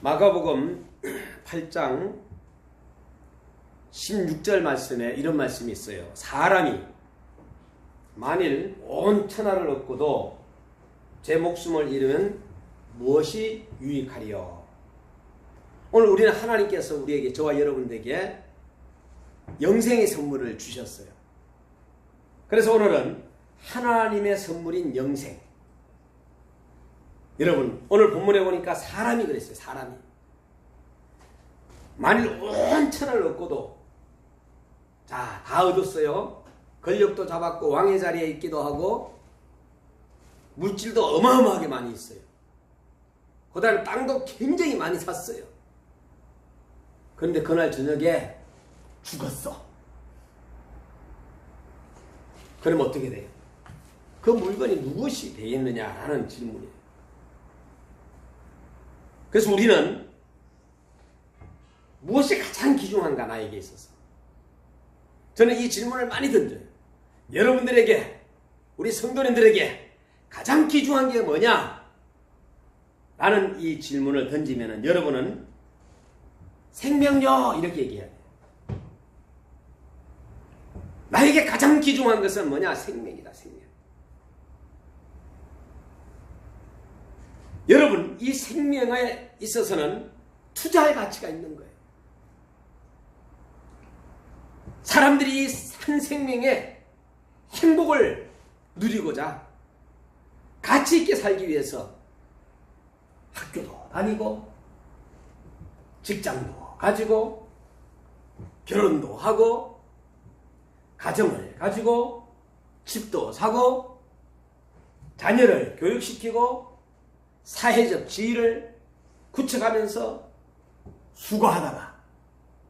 마가복음 8장 16절 말씀에 이런 말씀이 있어요. 사람이 만일 온 천하를 얻고도 제 목숨을 잃으면 무엇이 유익하리요? 오늘 우리는 하나님께서 우리에게, 저와 여러분들에게 영생의 선물을 주셨어요. 그래서 오늘은 하나님의 선물인 영생. 여러분, 오늘 본문에 보니까 사람이 그랬어요. 사람이 만일 온 천하를 얻고도, 자, 다 얻었어요. 권력도 잡았고 왕의 자리에 있기도 하고 물질도 어마어마하게 많이 있어요. 그다음에 땅도 굉장히 많이 샀어요. 그런데 그날 저녁에 죽었어. 그럼 어떻게 돼요? 그 물건이 무엇이 되겠느냐라는 질문이에요. 그래서 우리는 무엇이 가장 귀중한가, 나에게 있어서? 저는 이 질문을 많이 던져요. 여러분들에게, 우리 성도님들에게 가장 귀중한 게 뭐냐? 라는 이 질문을 던지면 여러분은 생명요, 이렇게 얘기해야 돼요. 나에게 가장 귀중한 것은 뭐냐? 생명이다, 생명. 여러분, 이 생명에 있어서는 투자할 가치가 있는 거예요. 사람들이 이 한 생명의 행복을 누리고자 가치 있게 살기 위해서 학교도 다니고 직장도 가지고 결혼도 하고 가정을 가지고 집도 사고 자녀를 교육시키고 사회적 지위를 구축하면서 수고하다가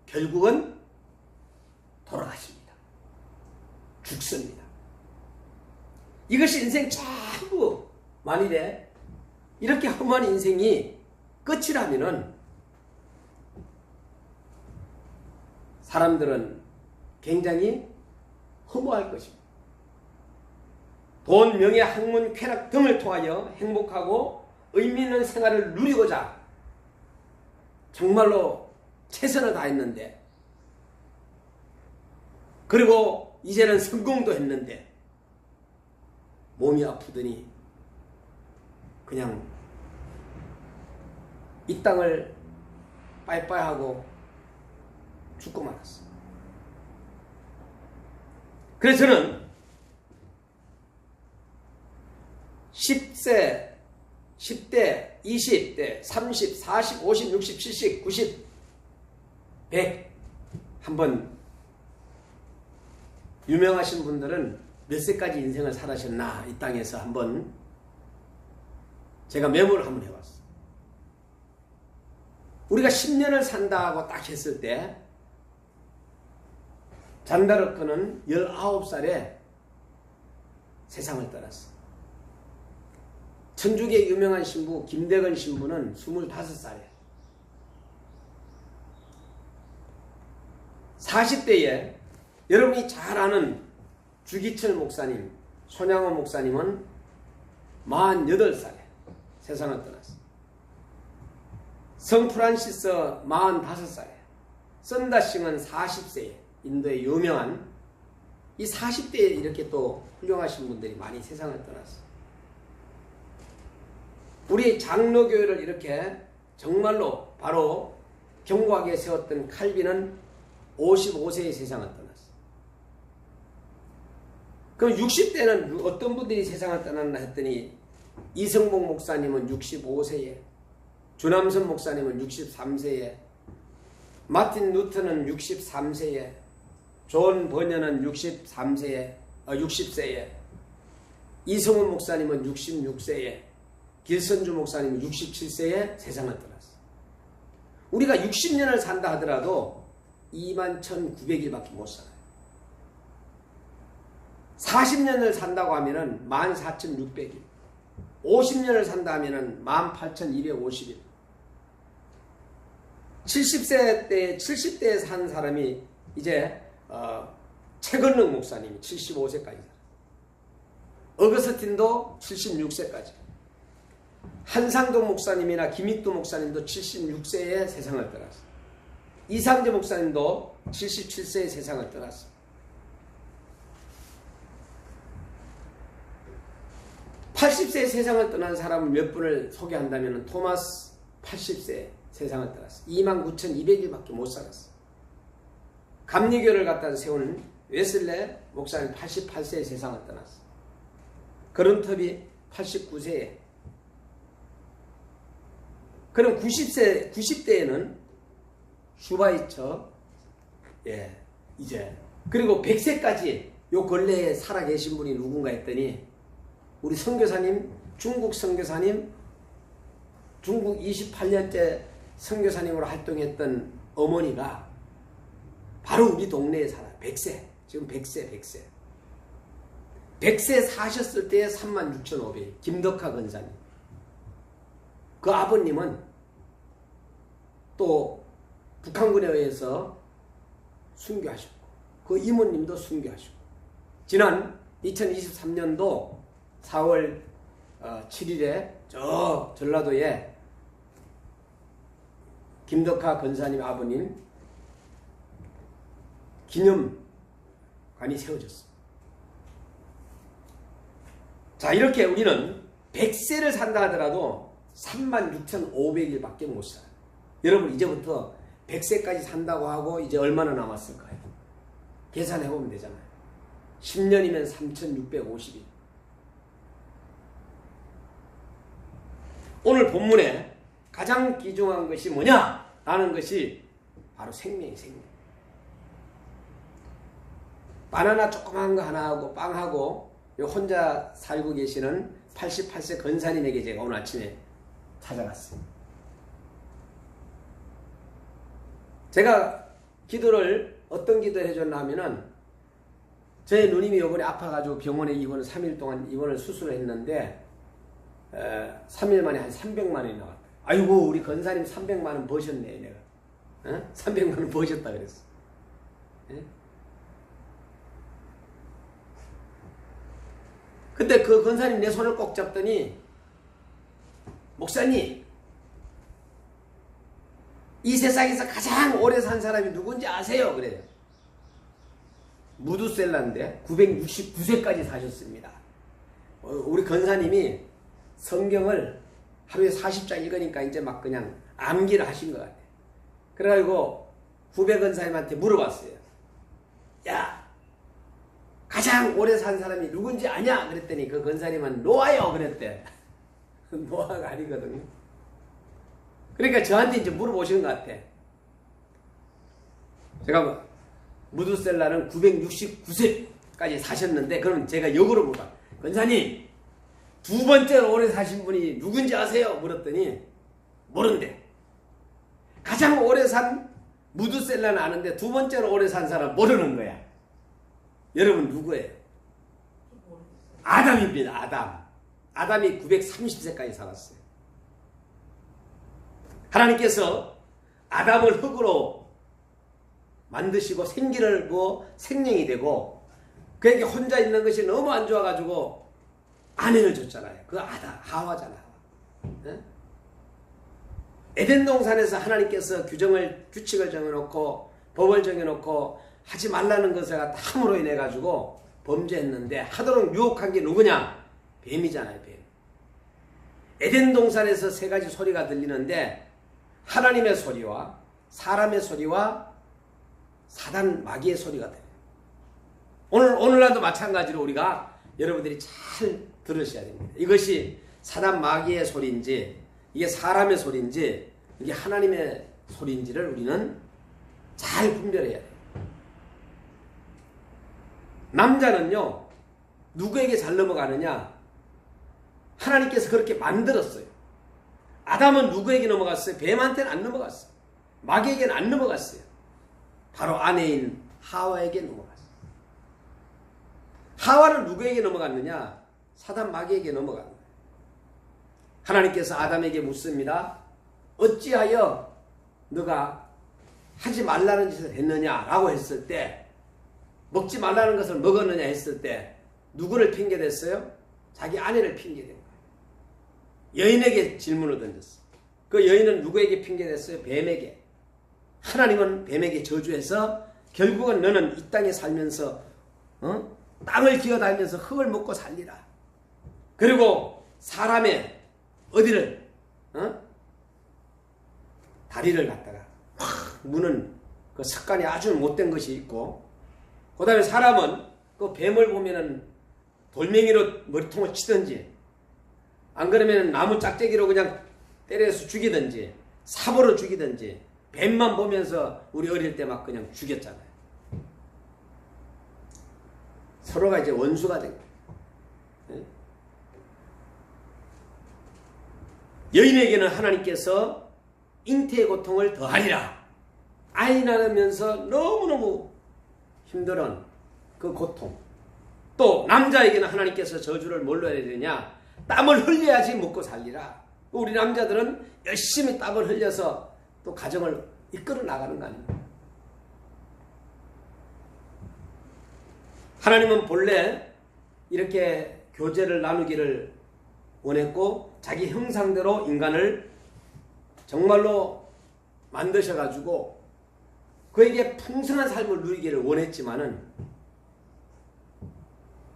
결국은 돌아가십니다. 죽습니다. 이것이 인생 전부, 만일에 이렇게 험한 인생이 끝이라면은 사람들은 굉장히 허무할 것입니다. 돈, 명예, 학문, 쾌락 등을 통하여 행복하고 의미 있는 생활을 누리고자 정말로 최선을 다했는데, 그리고 이제는 성공도 했는데 몸이 아프더니 그냥 이 땅을 빠이빠이하고 죽고 말았어. 그래서 저는 10세, 10대, 20대, 30, 40, 50, 60, 70, 90, 100 한번 유명하신 분들은 몇 세까지 인생을 살아셨나, 이 땅에서 한번 제가 메모를 한번 해봤어요. 우리가 10년을 산다고 딱 했을 때 잔다르크는 19살에 세상을 떠났어요. 천주교의 유명한 신부 김대건 신부는 25살에, 40대에 여러분이 잘 아는 주기철 목사님, 손양호 목사님은 48살에 세상을 떠났어요. 성 프란시스 45살에, 썬다싱은 40세에, 인도의 유명한 이 40대에 이렇게 또 훌륭하신 분들이 많이 세상을 떠났어요. 우리 장로교회를 이렇게 정말로 바로 견고하게 세웠던 칼빈은 55세에 세상을 떠났어요. 그럼 60대는 어떤 분들이 세상을 떠났나 했더니 이성복 목사님은 65세에, 주남선 목사님은 63세에, 마틴 루터는 63세에, 존 버녀는 60세에, 이성훈 목사님은 66세에, 길선주 목사님은 67세에 세상을 떠났어요. 우리가 60년을 산다 하더라도 21,900일밖에 못 살아요. 40년을 산다고 하면은 14,600일, 50년을 산다 하면은 18,250일. 70세에 산 사람이 이제 최건능 목사님이 75세까지 살았어요. 어거스틴도 76세까지. 한상도 목사님이나 김익도 목사님도 76세에 세상을 떠났어요. 이상재 목사님도 77세에 세상을 떠났어요. (80세에) 세상을 떠난 사람을 몇 분을 소개한다면 토마스 80세에 세상을 떠났어요. 29,200일밖에 못 살았어요. 감리교를 갖다 세운 웨슬레 목사님 88세에 세상을 떠났어요. 거른톱이 89세에. 그럼 90대에는 슈바이처, 이제, 그리고 100세까지 요 근래에 살아계신 분이 누군가 했더니, 우리 선교사님, 중국 선교사님, 중국 28년째 선교사님으로 활동했던 어머니가 바로 우리 동네에 살아요. 100세. 지금 100세. 100세 사셨을 때에 36,500. 김덕하 권사님. 그 아버님은 또 북한군에 의해서 순교하셨고, 그 이모님도 순교하셨고, 지난 2023년도 4월 7일에 저 전라도에 김덕하 권사님 아버님 기념관이 세워졌습니다. 자, 이렇게 우리는 100세를 산다 하더라도 36,500일밖에 못 살아요. 여러분, 이제부터 100세까지 산다고 하고 이제 얼마나 남았을까요? 계산해보면 되잖아요. 10년이면 3,650일. 오늘 본문에 가장 귀중한 것이 뭐냐? 라는 것이 바로 생명이 생명. 바나나 조그만 거 하나하고 빵하고 혼자 살고 계시는 88세 권사님에게 제가 오늘 아침에 찾아갔어요. 제가 기도를 어떤 기도를 해줬나 하면은, 저희 누님이 요번에 아파가지고 병원에 3일 동안 입원을 수술을 했는데 3일 만에 한 300만 원이 나왔다. 아이고, 우리 권사님 300만 원 버셨네 내가. 300만 원 버셨다 그랬어. 근데 그 권사님 내 손을 꼭 잡더니, 목사님, 이 세상에서 가장 오래 산 사람이 누군지 아세요? 그래요. 무두셀라인데 969세까지 사셨습니다. 우리 권사님이 성경을 하루에 40장 읽으니까 이제 막 그냥 암기를 하신 것 같아요. 그래가지고 후배 권사님한테 물어봤어요. 야, 가장 오래 산 사람이 누군지 아냐? 그랬더니 그 권사님은 노아요 그랬대. 노아가 아니거든요. 그러니까 저한테 이제 물어보시는 것 같아. 제가 무두셀라는 969세까지 사셨는데, 그럼 제가 역으로 물어봐. 권사님, 두 번째로 오래 사신 분이 누군지 아세요? 물었더니 모른대. 가장 오래 산 무두셀라는 아는데 두 번째로 오래 산 사람 모르는 거야. 여러분 누구예요? 아담입니다. 아담이 930세까지 살았어요. 하나님께서 아담을 흙으로 만드시고 생기를 부어 생명이 되고, 그에게 혼자 있는 것이 너무 안 좋아가지고 아내를 줬잖아요. 그 하와잖아. 에덴 동산에서 하나님께서 규칙을 정해놓고 법을 정해놓고 하지 말라는 것을 함으로 인해 가지고 범죄했는데, 하도록 유혹한 게 누구냐? 뱀이잖아요. 뱀. 에덴 동산에서 세 가지 소리가 들리는데, 하나님의 소리와 사람의 소리와 사단 마귀의 소리가 돼요. 오늘날도 마찬가지로 우리가 여러분들이 잘 들으셔야 됩니다. 이것이 사단 마귀의 소리인지, 이게 사람의 소리인지, 이게 하나님의 소리인지를 우리는 잘 분별해야 돼요. 남자는요, 누구에게 잘 넘어가느냐? 하나님께서 그렇게 만들었어요. 아담은 누구에게 넘어갔어요? 뱀한테는 안 넘어갔어요. 마귀에게는 안 넘어갔어요. 바로 아내인 하와에게 넘어갔어요. 하와는 누구에게 넘어갔느냐? 사단 마귀에게 넘어간 거예요. 하나님께서 아담에게 묻습니다. 어찌하여 너가 하지 말라는 짓을 했느냐? 라고 했을 때, 먹지 말라는 것을 먹었느냐 했을 때 누구를 핑계댔어요? 자기 아내를 핑계댄 거예요. 여인에게 질문을 던졌어. 그 여인은 누구에게 핑계댔어요? 뱀에게. 하나님은 뱀에게 저주해서 결국은 너는 이 땅에 살면서 땅을 기어다니면서 흙을 먹고 살리라. 그리고 사람의 어디를 다리를 갖다가 확 무는 그 습관이 아주 못된 것이 있고, 그 다음에 사람은 그 뱀을 보면은 돌멩이로 머리통을 치든지, 안 그러면 나무 짝대기로 그냥 때려서 죽이든지, 삽으로 죽이든지, 뱀만 보면서 우리 어릴 때 막 그냥 죽였잖아요. 서로가 이제 원수가 된 거예요. 여인에게는 하나님께서 잉태의 고통을 더하리라. 아이 낳으면서 너무너무 힘들은 그 고통. 또 남자에게는 하나님께서 저주를 뭘로 해야 되냐? 땀을 흘려야지 먹고 살리라. 우리 남자들은 열심히 땀을 흘려서 또 가정을 이끌어 나가는 거 아닙니까? 하나님은 본래 이렇게 교제를 나누기를 원했고, 자기 형상대로 인간을 정말로 만드셔가지고 그에게 풍성한 삶을 누리기를 원했지만은,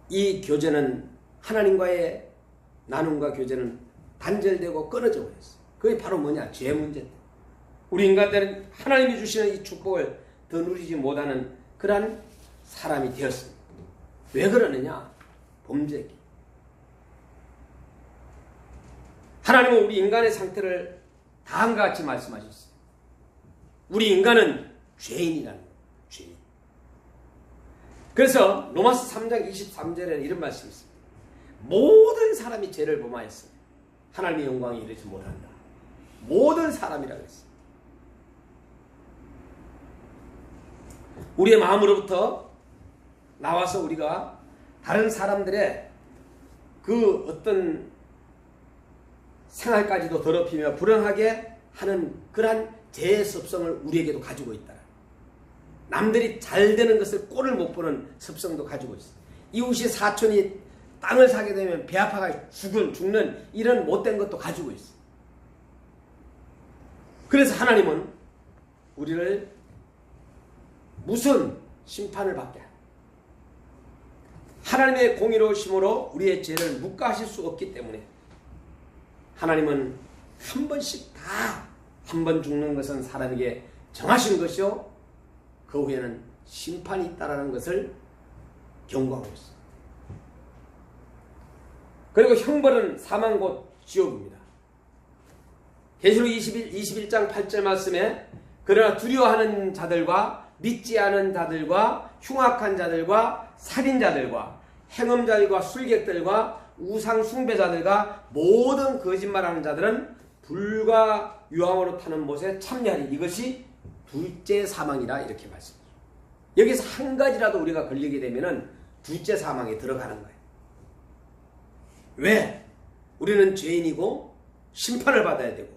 이 교제는, 하나님과의 나눔과 교제는 단절되고 끊어져 버렸어요. 그게 바로 뭐냐? 죄 문제다. 우리 인간들은 하나님이 주시는 이 축복을 더 누리지 못하는 그러한 사람이 되었습니다. 왜 그러느냐? 범죄기. 하나님은 우리 인간의 상태를 다음과 같이 말씀하셨어요. 우리 인간은 죄인이라는 거예요. 죄인. 그래서 로마서 3장 23절에는 이런 말씀이 있습니다. 모든 사람이 죄를 범하였으니 하나님의 영광에 이르지 못한다. 모든 사람이라고 했어요. 우리의 마음으로부터 나와서 우리가 다른 사람들의 그 어떤 생활까지도 더럽히며 불행하게 하는 그러한 죄의 습성을 우리에게도 가지고 있다. 남들이 잘 되는 것을 꼴을 못 보는 습성도 가지고 있어. 이웃이 사촌이 땅을 사게 되면 배 아파가 죽는 이런 못된 것도 가지고 있어. 그래서 하나님은 우리를 무슨 심판을 받게 합니다. 하나님의 공의로우심으로 우리의 죄를 묵과하실 수 없기 때문에 하나님은 한 번씩 다 한 번 죽는 것은 사람에게 정하신 것이요, 그 후에는 심판이 있다라는 것을 경고하고 있습니다. 그리고 형벌은 사망 곧 지옥입니다. 계시록 21장 8절 말씀에 그러나 두려워하는 자들과 믿지 않은 자들과 흉악한 자들과 살인자들과 행음자들과 술객들과 우상 숭배자들과 모든 거짓말하는 자들은 불과 유황으로 타는 못에 참여하리. 이것이 둘째 사망이라 이렇게 말씀해요. 여기서 한 가지라도 우리가 걸리게 되면은 둘째 사망에 들어가는 거예요. 왜? 우리는 죄인이고 심판을 받아야 되고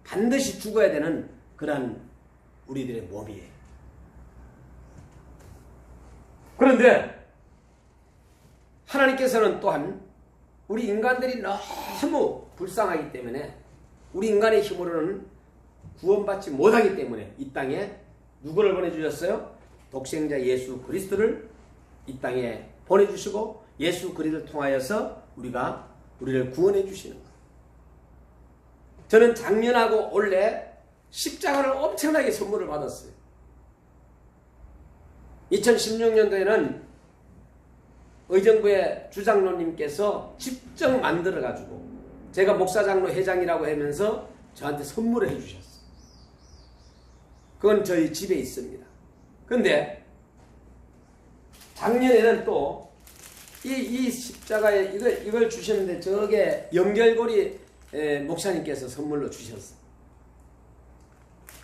반드시 죽어야 되는 그러한 우리들의 몸이에요. 그런데 하나님께서는 또한 우리 인간들이 너무 불쌍하기 때문에 우리 인간의 힘으로는 구원받지 못하기 때문에 이 땅에 누구를 보내주셨어요? 독생자 예수 그리스도를 이 땅에 보내주시고 예수 그리스도를 통하여서 우리를 구원해 주시는 거예요. 저는 작년하고 올해 십자가를 엄청나게 선물을 받았어요. 2016년도에는 의정부의 주장로님께서 직접 만들어가지고 제가 목사장로 회장이라고 하면서 저한테 선물을 해주셨어요. 그건 저희 집에 있습니다. 근데 작년에는 또 이 십자가에 이걸 주셨는데 저게 연결고리 목사님께서 선물로 주셨어요.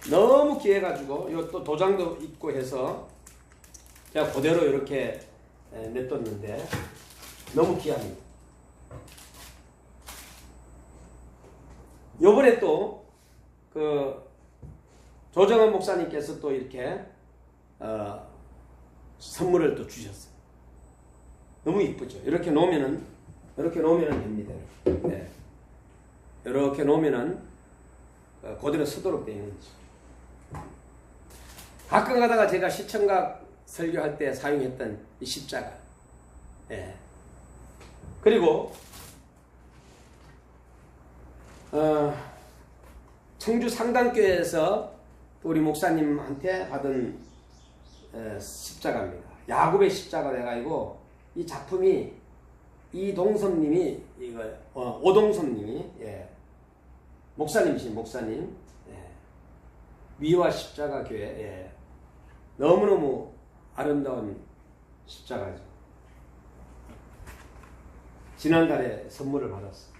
너무 귀해가지고 이것도 도장도 있고 해서 제가 그대로 이렇게 냅뒀는데 너무 귀합니다. 요번에 또 그 조정원 목사님께서 또 이렇게 선물을 또 주셨어요. 너무 이쁘죠. 이렇게 놓으면은 됩니다. 네. 이렇게 놓으면은 그대로 서도록 되어 있는 거죠. 가끔 가다가 제가 시청각 설교할 때 사용했던 이 십자가. 예. 그리고 청주 상담교회에서 우리 목사님한테 받은 십자가입니다. 야곱의 십자가 돼가지고 이 작품이 이동섭님이 이거 오동섭님이 예. 목사님이신 목사님 예. 미화 십자가 교회 예. 너무너무 아름다운 십자가죠. 지난달에 선물을 받았어요.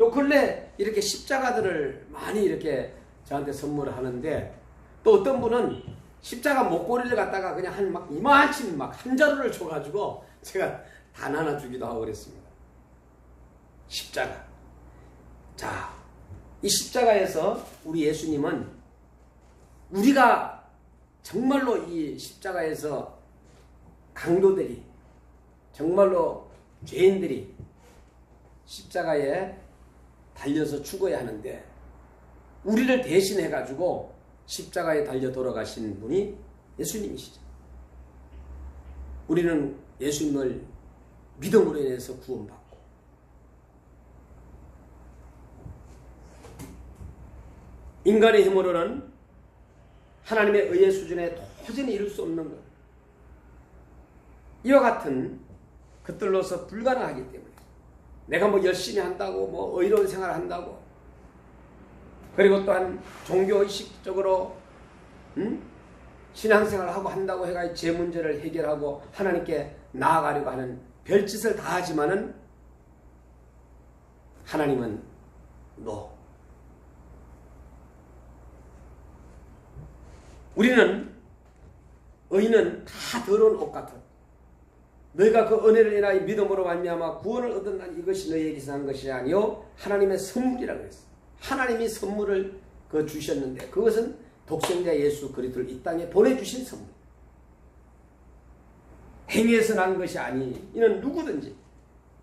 요 근래 이렇게 십자가들을 많이 이렇게 저한테 선물을 하는데 또 어떤 분은 십자가 목걸이를 갖다가 그냥 한 막 이만큼 막 한 자루를 줘가지고 제가 다 나눠주기도 하고 그랬습니다. 십자가. 자, 이 십자가에서 우리 예수님은 우리가 정말로 이 십자가에서 강도들이 정말로 죄인들이 십자가에 달려서 죽어야 하는데 우리를 대신해 가지고 십자가에 달려 돌아가신 분이 예수님이시죠. 우리는 예수님을 믿음으로 인해서 구원받고 인간의 힘으로는 하나님의 의의 수준에 도저히 이룰 수 없는 것. 이와 같은 것들로서 불가능하기 때문에 내가 뭐 열심히 한다고 뭐 의로운 생활을 한다고 그리고 또한 종교의식적으로 신앙생활을 하고 한다고 해가 제 문제를 해결하고 하나님께 나아가려고 하는 별짓을 다 하지만은 하나님은 우리는 의인은 다 더러운 옷 같아. 너희가 그 은혜를 인하여 믿음으로 말미암아 구원을 얻었나니 이것이 너희에게서 한 것이 아니요 하나님의 선물이라고 했어. 하나님이 선물을 주셨는데 그것은 독생자 예수 그리스도를 이 땅에 보내주신 선물. 행위에서 난 것이 아니 이는 누구든지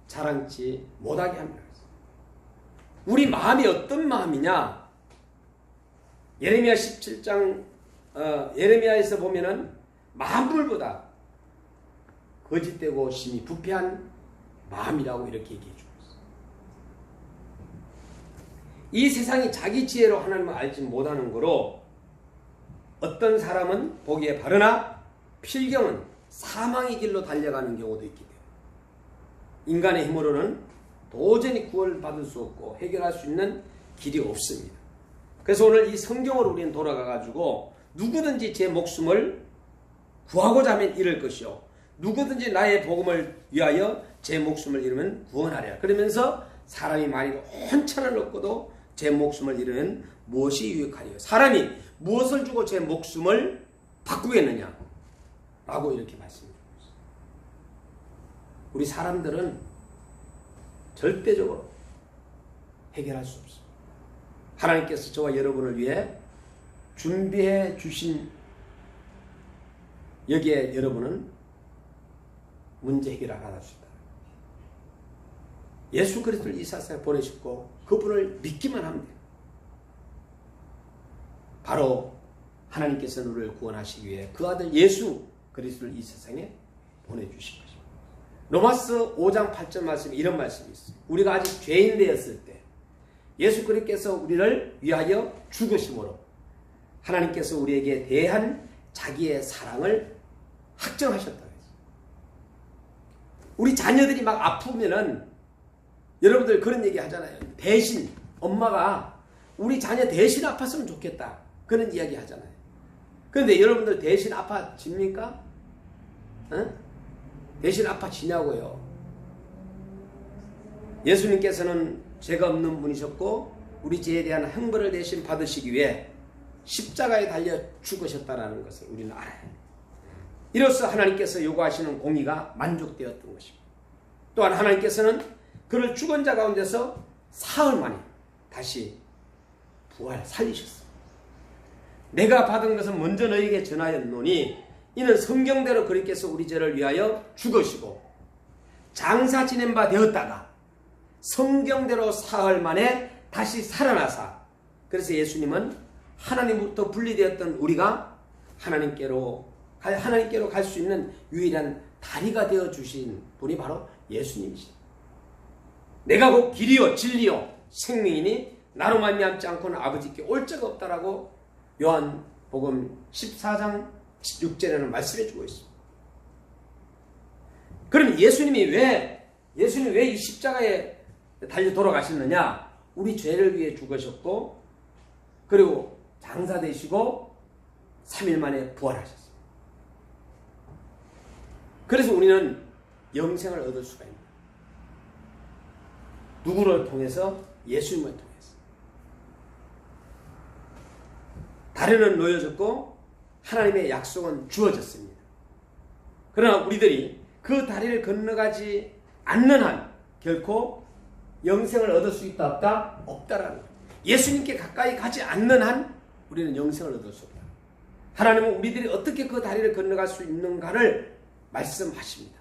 자랑치 못하게 합니다. 우리 마음이 어떤 마음이냐? 예레미야 17장 예레미야에서 보면은 만물보다 거짓되고 심히 부패한 마음이라고 이렇게 얘기해 주고 있어요. 이 세상이 자기 지혜로 하나님을 알지 못하는 거로 어떤 사람은 보기에 바르나 필경은 사망의 길로 달려가는 경우도 있기 때문에 인간의 힘으로는 도저히 구원받을 수 없고 해결할 수 있는 길이 없습니다. 그래서 오늘 이 성경으로 우리는 돌아가 가지고 누구든지 제 목숨을 구하고자 하면 잃을 것이요 누구든지 나의 복음을 위하여 제 목숨을 잃으면 구원하리라. 그러면서 사람이 만일 온 천을 얻고도 제 목숨을 잃으면 무엇이 유익하리요? 사람이 무엇을 주고 제 목숨을 바꾸겠느냐? 라고 이렇게 말씀드리고 있습니다. 우리 사람들은 절대적으로 해결할 수 없습니다. 하나님께서 저와 여러분을 위해 준비해 주신 여기에 여러분은 문제 해결을 할 수 있다. 예수 그리스도를 이 세상에 보내셨고 그분을 믿기만 하면 돼요. 바로 하나님께서 우리를 구원하시기 위해 그 아들 예수 그리스도를 이 세상에 보내주신 것입니다. 로마서 5장 8절 말씀에 이런 말씀이 있어요. 우리가 아직 죄인 되었을 때 예수 그리스도께서 우리를 위하여 죽으심으로 하나님께서 우리에게 대한 자기의 사랑을 확정하셨다고 했어요. 우리 자녀들이 막 아프면은 여러분들 그런 얘기 하잖아요. 대신 엄마가 우리 자녀 대신 아팠으면 좋겠다. 그런 이야기 하잖아요. 그런데 여러분들 대신 아파집니까? 대신 아파지냐고요. 예수님께서는 죄가 없는 분이셨고 우리 죄에 대한 형벌을 대신 받으시기 위해 십자가에 달려 죽으셨다는 것을 우리는 알아야 해요. 이로써 하나님께서 요구하시는 공의가 만족되었던 것입니다. 또한 하나님께서는 그를 죽은 자 가운데서 사흘 만에 다시 살리셨습니다. 내가 받은 것은 먼저 너희에게 전하였노니 이는 성경대로 그리스도께서 우리 죄를 위하여 죽으시고 장사 지낸 바 되었다가 성경대로 사흘 만에 다시 살아나사, 그래서 예수님은 하나님부터 분리되었던 우리가 하나님께로 갈 수 있는 유일한 다리가 되어 주신 분이 바로 예수님이시다. 내가 곧 길이요 진리요 생명이니 나로 말미암지 않고는 아버지께 올 자가 없다라고 요한복음 14장 6절에는 말씀해 주고 있습니다. 그럼 예수님이 왜 이 십자가에 달려 돌아가셨느냐? 우리 죄를 위해 죽으셨고, 그리고 장사되시고 3일 만에 부활하셨습니다. 그래서 우리는 영생을 얻을 수가 있습니다. 누구를 통해서? 예수님을 통해서. 다리는 놓여졌고 하나님의 약속은 주어졌습니다. 그러나 우리들이 그 다리를 건너가지 않는 한 결코 영생을 얻을 수 있다 없다? 없다라는 거예요. 예수님께 가까이 가지 않는 한 우리는 영생을 얻을 수 없다. 하나님은 우리들이 어떻게 그 다리를 건너갈 수 있는가를 말씀하십니다.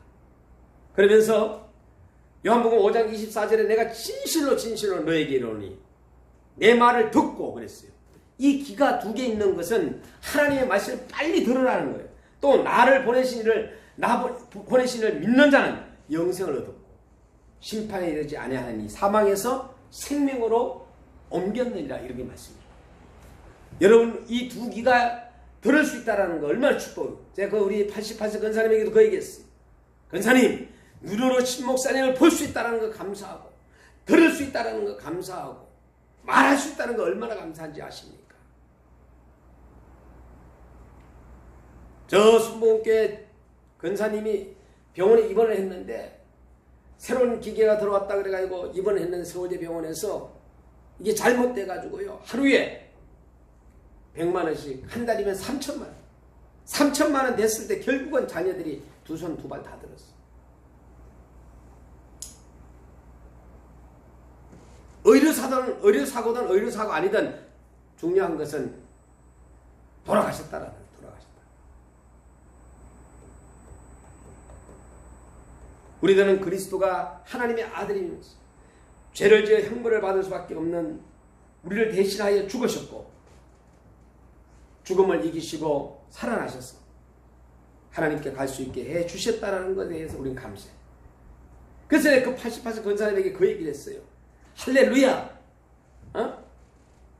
그러면서 요한복음 5장 24절에 내가 진실로 너에게 이르노니 내 말을 듣고 그랬어요. 이 귀가 두 개 있는 것은 하나님의 말씀을 빨리 들으라는 거예요. 또 나를 보내신 이를 믿는 자는 영생을 얻었고 심판에 이르지 아니하니 사망에서 생명으로 옮겼느니라, 이렇게 말씀입니다. 여러분, 이 두 귀가 들을 수 있다는 거 얼마나 축복이에요. 제가 우리 88세 권사님에게도 그 얘기했어요. 권사님, 눈으로 신목사님을 볼 수 있다는 거 감사하고, 들을 수 있다는 거 감사하고, 말할 수 있다는 거 얼마나 감사한지 아십니까? 저 순복음교회 권사님이 병원에 입원을 했는데 새로운 기계가 들어왔다 그래가지고 입원을 했는데 서울대 병원에서 이게 잘못돼가지고요, 하루에 100만 원씩, 한 달이면 3천만 원. 3천만 원 됐을 때 결국은 자녀들이 두 손 두 발 다 들었어. 의료사고든 의료사고 아니든 중요한 것은 돌아가셨다라는 거예요. 돌아가셨다. 우리들은 그리스도가 하나님의 아들이면서 죄를 지어 형벌을 받을 수밖에 없는 우리를 대신하여 죽으셨고 죽음을 이기시고 살아나셔서 하나님께 갈 수 있게 해 주셨다는 것에 대해서 우리는 감사해요. 그래서 그 88세 권사님에게 그 얘기를 했어요. 할렐루야!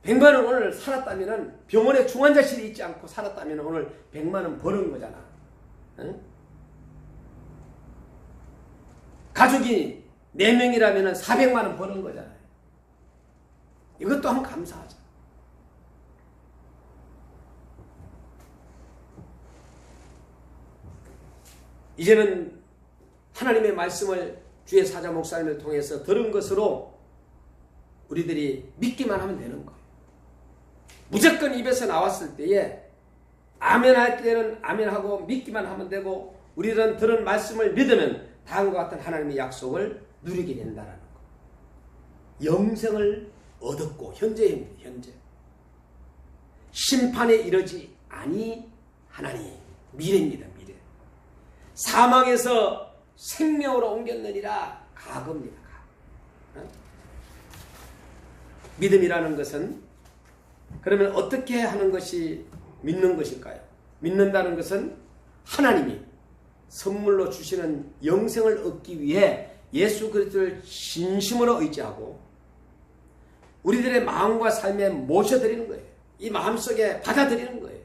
100만 원 오늘 살았다면, 병원에 중환자실이 있지 않고 살았다면 오늘 100만 원 버는 거잖아. 가족이 4명이라면 400만 원 버는 거잖아요. 이것 또한 감사하자. 이제는 하나님의 말씀을 주의 사자 목사님을 통해서 들은 것으로 우리들이 믿기만 하면 되는 거예요. 무조건 입에서 나왔을 때에 아멘할 때는 아멘하고 믿기만 하면 되고, 우리들은 들은 말씀을 믿으면 다음과 같은 하나님의 약속을 누리게 된다는 거. 영생을 얻었고, 현재 심판에 이르지 아니하나니, 미래입니다. 미래. 사망에서 생명으로 옮겼느니라, 과거입니다. 믿음이라는 것은 그러면 어떻게 하는 것이 믿는 것일까요? 믿는다는 것은 하나님이 선물로 주시는 영생을 얻기 위해 예수 그리스도를 진심으로 의지하고 우리들의 마음과 삶에 모셔드리는 거예요. 이 마음속에 받아들이는 거예요.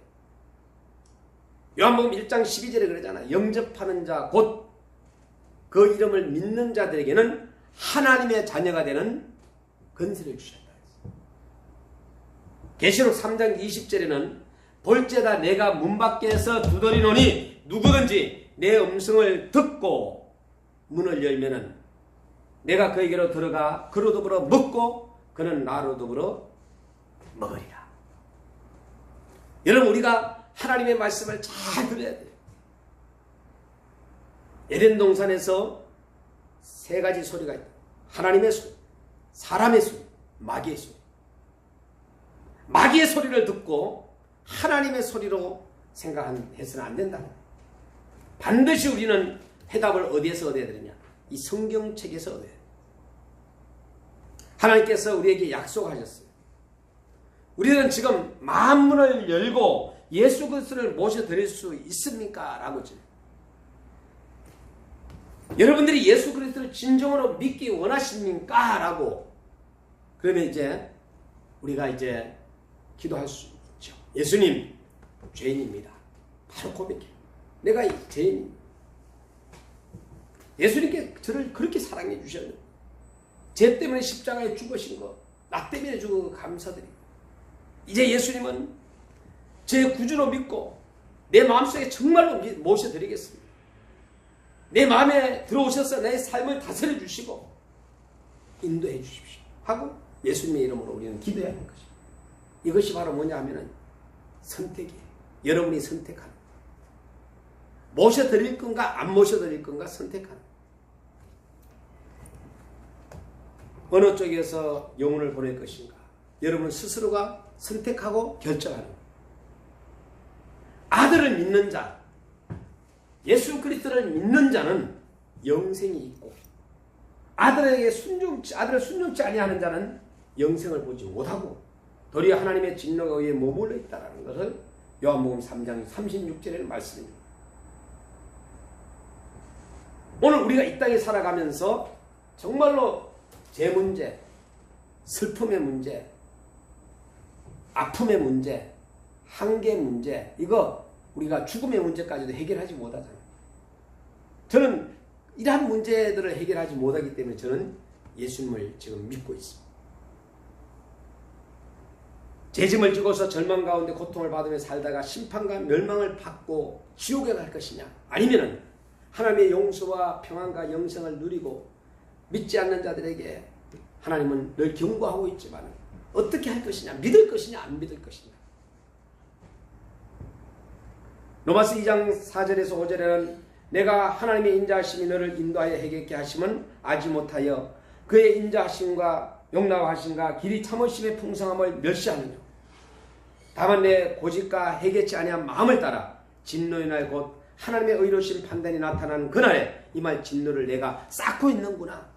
요한복음 1장 12절에 그러잖아요. 영접하는 자 곧 그 이름을 믿는 자들에게는 하나님의 자녀가 되는 권세를 주셨다. 계시록 3장 20절에는 볼지어다 내가 문 밖에서 두드리노니 누구든지 내 음성을 듣고 문을 열면은 내가 그에게로 들어가 그로 더불어 먹고 그는 나로 더불어 먹으리라. 여러분, 우리가 하나님의 말씀을 잘 들어야 돼요. 에덴 동산에서 세 가지 소리가 있다. 하나님의 소리, 사람의 소리, 마귀의 소리. 마귀의 소리를 듣고 하나님의 소리로 생각해서는 안 된다. 반드시 우리는 해답을 어디에서 얻어야 되느냐? 이 성경책에서 얻어야 돼요. 하나님께서 우리에게 약속하셨어요. 우리는 지금 만문을 열고 예수 그리스도를 모셔드릴 수 있습니까? 라고죠. 여러분들이 예수 그리스도를 진정으로 믿기 원하십니까? 라고. 그러면 이제 우리가 이제 기도할 수 있죠. 예수님, 죄인입니다. 바로 고백해요. 내가 죄인입니다. 예수님께 저를 그렇게 사랑해 주셨는데 죄 때문에 십자가에 죽으신 거, 나 때문에 죽은 거 감사드립니다. 이제 예수님은 제 구주로 믿고 내 마음속에 정말로 모셔드리겠습니다. 내 마음에 들어오셔서 내 삶을 다스려 주시고 인도해 주십시오 하고 예수님의 이름으로 우리는 기도해야 하는 것입니다. 이것이 바로 뭐냐 하면은 선택이에요. 여러분이 선택하는, 모셔드릴 건가 안 모셔드릴 건가 선택하는, 어느 쪽에서 영혼을 보낼 것인가 여러분 스스로가 선택하고 결정하는 거예요. 아들을 믿는 자, 예수 그리스도를 믿는 자는 영생이 있고, 아들을 순종치 아니하는 자는 영생을 보지 못하고 도리어 하나님의 진노가 위에 머물러 있다는 것을 요한복음 3장 36절에는 말씀입니다. 오늘 우리가 이 땅에 살아가면서 정말로 제 문제, 슬픔의 문제, 아픔의 문제, 한계 문제, 이거 우리가 죽음의 문제까지도 해결하지 못하잖아요. 저는 이러한 문제들을 해결하지 못하기 때문에 저는 예수님을 지금 믿고 있습니다. 죄짐을 지고서 절망 가운데 고통을 받으며 살다가 심판과 멸망을 받고 지옥에 갈 것이냐, 아니면은 하나님의 용서와 평안과 영생을 누리고 믿지 않는 자들에게 하나님은 늘 경고하고 있지만 어떻게 할 것이냐, 믿을 것이냐 안 믿을 것이냐. 로마서 2장 4절에서 5절에는 내가 하나님의 인자하심이 너를 인도하여 해결케 하심은 아지 못하여 그의 인자하심과 용납하심과 길이 참으심의 풍성함을 멸시하느냐. 다만 내 고집과 해결치 아니한 마음을 따라 진노의 날 곧 하나님의 의로우신 판단이 나타나는 그날에 이 말 진노를 내가 쌓고 있는구나.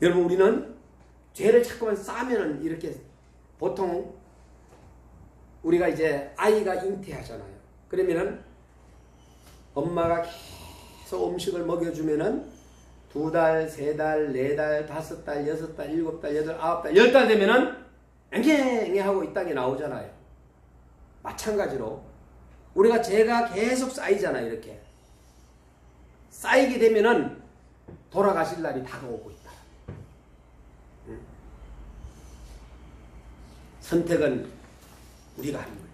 여러분, 우리는 죄를 자꾸만 쌓으면 이렇게 보통 우리가 이제 아이가 잉태하잖아요. 그러면은 엄마가 계속 음식을 먹여주면은 2달, 3달, 4달, 5달, 6달, 7달, 8달, 9달, 10달 되면은 앵앵앵 하고 이 땅에 나오잖아요. 마찬가지로 우리가 죄가 계속 쌓이잖아요. 이렇게 쌓이게 되면은 돌아가실 날이 다가오고 있다. 선택은 우리가 하는 거예요.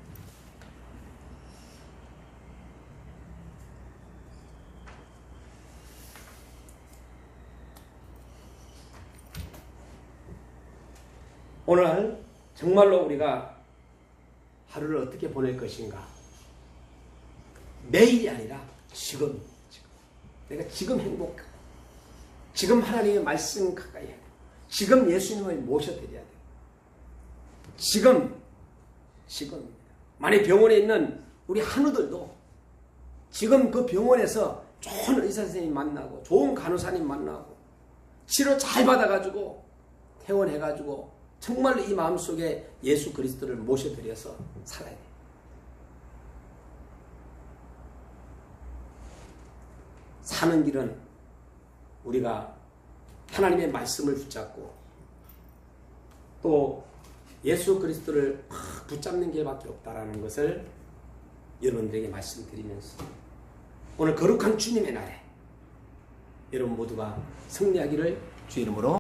오늘 정말로 우리가 하루를 어떻게 보낼 것인가? 내일이 아니라 지금. 내가 지금 행복하고, 지금 하나님의 말씀 가까이 하고, 지금 예수님을 모셔드려야 돼요. 지금입니다. 만약 병원에 있는 우리 한우들도 지금 그 병원에서 좋은 의사 선생님 만나고, 좋은 간호사님 만나고, 치료 잘 받아가지고, 퇴원해가지고, 정말로 이 마음속에 예수 그리스도를 모셔드려서 살아야 돼요. 사는 길은 우리가 하나님의 말씀을 붙잡고 또 예수 그리스도를 붙잡는 길밖에 없다라는 것을 여러분들에게 말씀드리면서 오늘 거룩한 주님의 날에 여러분 모두가 승리하기를 주 이름으로